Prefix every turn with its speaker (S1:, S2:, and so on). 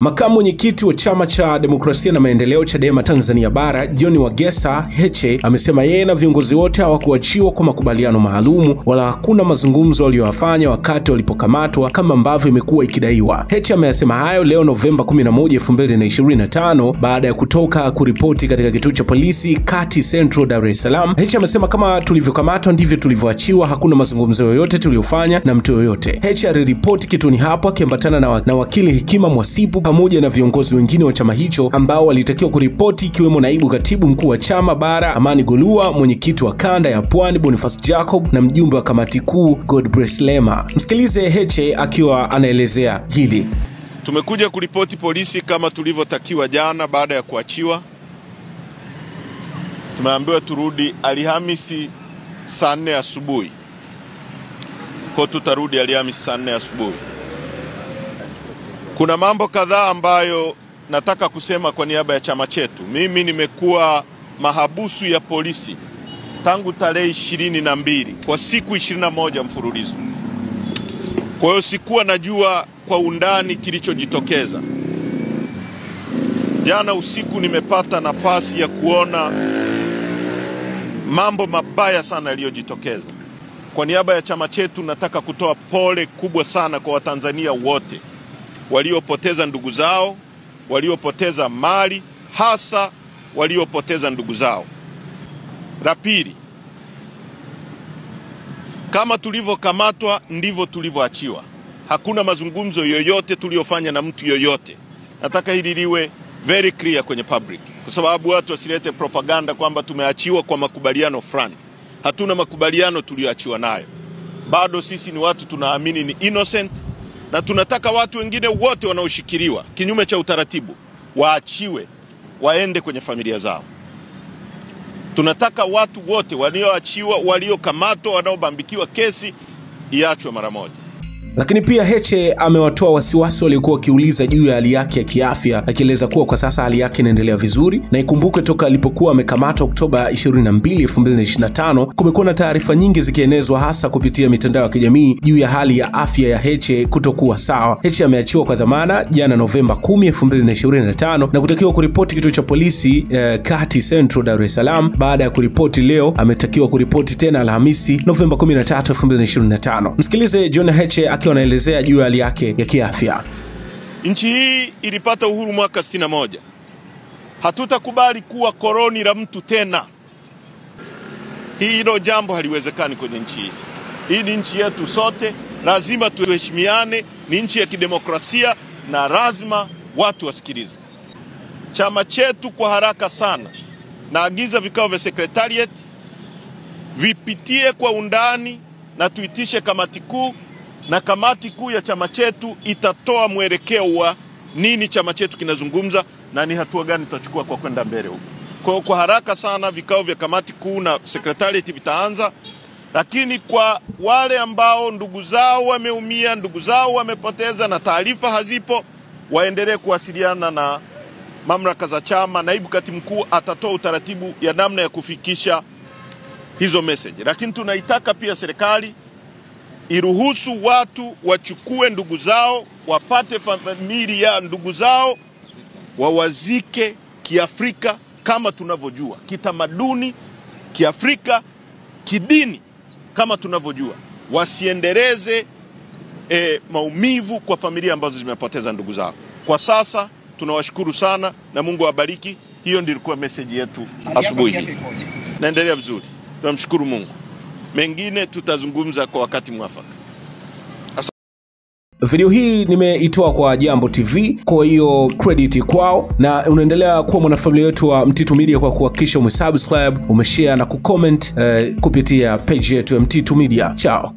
S1: Makamu mwenyekiti wa Chama cha Demokrasia na Maendeleo Chadema Tanzania Bara, John Wagesa Heche, amesema yeye na viongozi wote hawakuachiwa kwa makubaliano maalumu wala hakuna mazungumzo waliyofanya wakati walipokamatwa kama ambavyo imekuwa ikidaiwa. Heche ameyasema hayo leo Novemba 11, 2025 baada ya kutoka kuripoti katika kituo cha polisi Kati Central Dar es Salaam. Heche amesema kama tulivyokamatwa ndivyo tulivyoachiwa, hakuna mazungumzo yoyote tuliyofanya na mtu yoyote. Heche aliripoti kituoni hapo akiambatana na wakili Hekima Mwasipu pamoja na viongozi wengine wa chama hicho ambao walitakiwa kuripoti, ikiwemo naibu katibu mkuu wa chama bara Amani Golua, mwenyekiti wa kanda ya Pwani Boniface Jacob na mjumbe wa kamati kuu Godbless Lema. Msikilize Heche akiwa anaelezea hili.
S2: Tumekuja kuripoti polisi kama tulivyotakiwa jana baada ya kuachiwa. Tumeambiwa turudi Alhamisi saa 4 asubuhi. Kwa tutarudi Alhamisi saa 4 asubuhi. Kuna mambo kadhaa ambayo nataka kusema kwa niaba ya chama chetu. Mimi nimekuwa mahabusu ya polisi tangu tarehe 22 kwa siku 21 mfululizo. Kwa hiyo sikuwa najua kwa undani kilichojitokeza. Jana usiku nimepata nafasi ya kuona mambo mabaya sana yaliyojitokeza. Kwa niaba ya chama chetu nataka kutoa pole kubwa sana kwa Watanzania wote waliopoteza ndugu zao, waliopoteza mali, hasa waliopoteza ndugu zao. La pili, kama tulivyokamatwa ndivyo tulivyoachiwa. Hakuna mazungumzo yoyote tuliyofanya na mtu yoyote. Nataka hili liwe very clear kwenye public, kwa sababu watu wasilete propaganda kwamba tumeachiwa kwa makubaliano fulani. Hatuna makubaliano tulioachiwa nayo. Bado sisi ni watu tunaamini ni innocent, na tunataka watu wengine wote wanaoshikiliwa kinyume cha utaratibu waachiwe, waende kwenye familia zao. Tunataka watu wote walioachiwa, waliokamatwa, wanaobambikiwa kesi iachwe mara moja.
S1: Lakini pia Heche amewatoa wasiwasi waliokuwa wakiuliza juu ya hali yake ya kiafya, akieleza kuwa kwa sasa hali yake inaendelea vizuri, na ikumbuke toka alipokuwa amekamatwa Oktoba 22, 2025 kumekuwa na taarifa nyingi zikienezwa hasa kupitia mitandao ya kijamii juu ya hali ya afya ya Heche kutokuwa sawa. Heche ameachiwa kwa dhamana jana Novemba 10, 2025 na kutakiwa kuripoti kituo cha polisi Kati Central Dar es Salaam. Baada ya kuripoti leo, ametakiwa kuripoti tena Alhamisi Novemba 13, 2025. Msikilize John Heche anaelezea juu ya hali yake ya kiafya.
S2: Nchi hii ilipata uhuru mwaka 61. Hatutakubali kuwa koloni la mtu tena. Hilo jambo haliwezekani kwenye nchi hii. Hii ni nchi yetu sote, lazima tuheshimiane, ni nchi ya kidemokrasia na lazima watu wasikilizwe. Chama chetu kwa haraka sana naagiza vikao vya secretariat vipitie kwa undani na tuitishe kamati kuu, na kamati kuu ya chama chetu itatoa mwelekeo wa nini chama chetu kinazungumza na ni hatua gani tutachukua kwa kwenda mbele huko. Kwa haraka sana vikao vya kamati kuu na secretariat vitaanza, lakini kwa wale ambao ndugu zao wameumia, ndugu zao wamepoteza na taarifa hazipo, waendelee kuwasiliana na mamlaka za chama. Naibu katibu mkuu atatoa utaratibu ya namna ya kufikisha hizo message. Lakini tunaitaka pia serikali iruhusu watu wachukue ndugu zao, wapate familia ya ndugu zao, wawazike kiafrika kama tunavyojua, kitamaduni, kiafrika, kidini kama tunavyojua. Wasiendeleze maumivu kwa familia ambazo zimepoteza ndugu zao. Kwa sasa tunawashukuru sana na Mungu awabariki. Hiyo ndio ilikuwa message yetu asubuhi hii. Naendelea vizuri. Tunamshukuru Mungu. Mengine tutazungumza kwa wakati mwafaka.
S1: Video hii nimeitoa kwa Jambo TV, kwa hiyo credit kwao, na unaendelea kuwa mwanafamilia wetu wa Mtitu Media kwa kuhakikisha umesubscribe, umeshare na kucomment kupitia page yetu ya Mtitu Media. Ciao.